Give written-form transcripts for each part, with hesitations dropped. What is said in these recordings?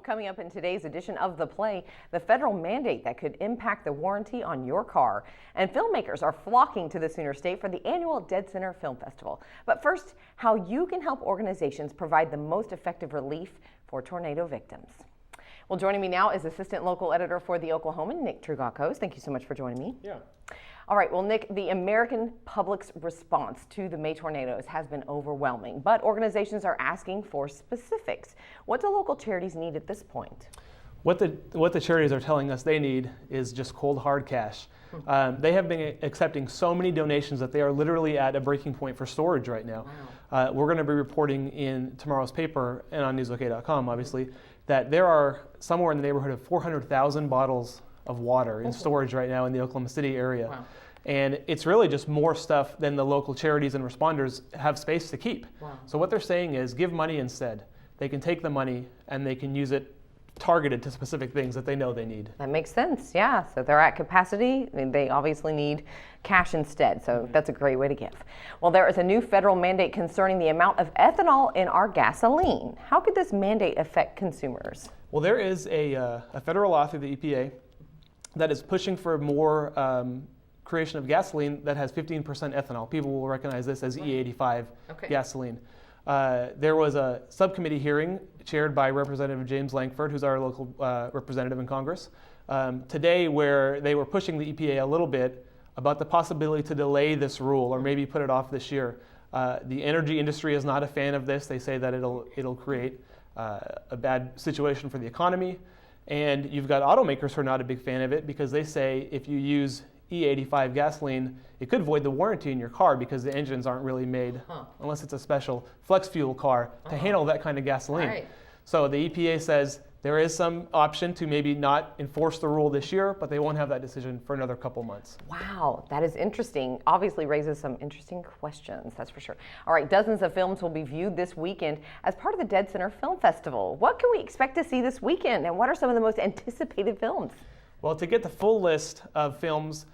coming up in today's edition of The Play, the federal mandate that could impact the warranty on your car. And filmmakers are flocking to the Sooner State for the annual Dead Center Film Festival. But first, how you can help organizations provide the most effective relief for tornado victims. Well, joining me now is Assistant Local Editor for the Oklahoman, Nick Trugakos. Thank you so much for joining me. Yeah. All right, well, Nick, the American public's response to the May tornadoes has been overwhelming, but organizations are asking for specifics. What do local charities need at this point? What the charities are telling us they need is just cold, hard cash. They have been accepting so many donations that they are literally at a breaking point for storage right now. Wow. We're going to be reporting in tomorrow's paper and on newsok.com, obviously, that there are somewhere in the neighborhood of 400,000 bottles of water in storage right now in the Oklahoma City area. Wow. And it's really just more stuff than the local charities and responders have space to keep. Wow. So what they're saying is give money instead. They can take the money and they can use it targeted to specific things that they know they need. That makes sense, yeah. So they're at capacity. I mean, they obviously need cash instead, so that's a great way to give. Well, there is a new federal mandate concerning the amount of ethanol in our gasoline. How could this mandate affect consumers? Well, there is a federal law through the EPA that is pushing for more creation of gasoline that has 15% ethanol. People will recognize this as E85 gasoline. There was a subcommittee hearing chaired by Representative James Lankford, who's our local representative in Congress, today, where they were pushing the EPA a little bit about the possibility to delay this rule or maybe put it off this year. The energy industry is not a fan of this. They say that it'll create a bad situation for the economy. And you've got automakers who are not a big fan of it because they say if you use E85 gasoline, it could void the warranty in your car because the engines aren't really made, unless it's a special flex fuel car, to handle that kind of gasoline. Right. So the EPA says there is some option to maybe not enforce the rule this year, but they won't have that decision for another couple months. Wow, that is interesting. Obviously raises some interesting questions, that's for sure. All right, dozens of films will be viewed this weekend as part of the Dead Center Film Festival. What can we expect to see this weekend, and what are some of the most anticipated films? Well, to get the full list of films,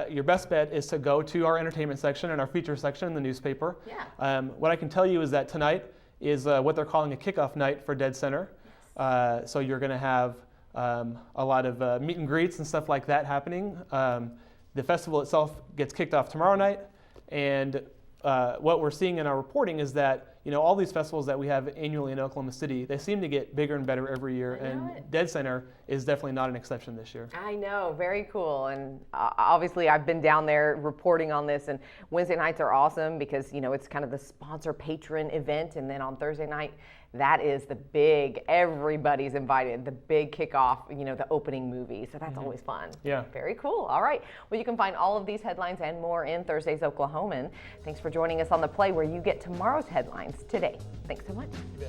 your best bet is to go to our entertainment section and our feature section in the newspaper. Yeah. What I can tell you is that tonight is what they're calling a kickoff night for Dead Center. So you're going to have a lot of meet and greets and stuff like that happening. The festival itself gets kicked off tomorrow night, and what we're seeing in our reporting is that all these festivals that we have annually in Oklahoma City, they seem to get bigger and better every year, and Dead Center is definitely not an exception this year. I know, very cool. And obviously I've been down there reporting on this, and Wednesday nights are awesome because it's kind of the sponsor patron event, and then on Thursday night that is the big, everybody's invited, the big kickoff, the opening movie. So that's always fun. Yeah. Very cool. All right. Well, you can find all of these headlines and more in Thursday's Oklahoman. Thanks for joining us on The Play, where you get tomorrow's headlines today. Thanks so much. Yeah.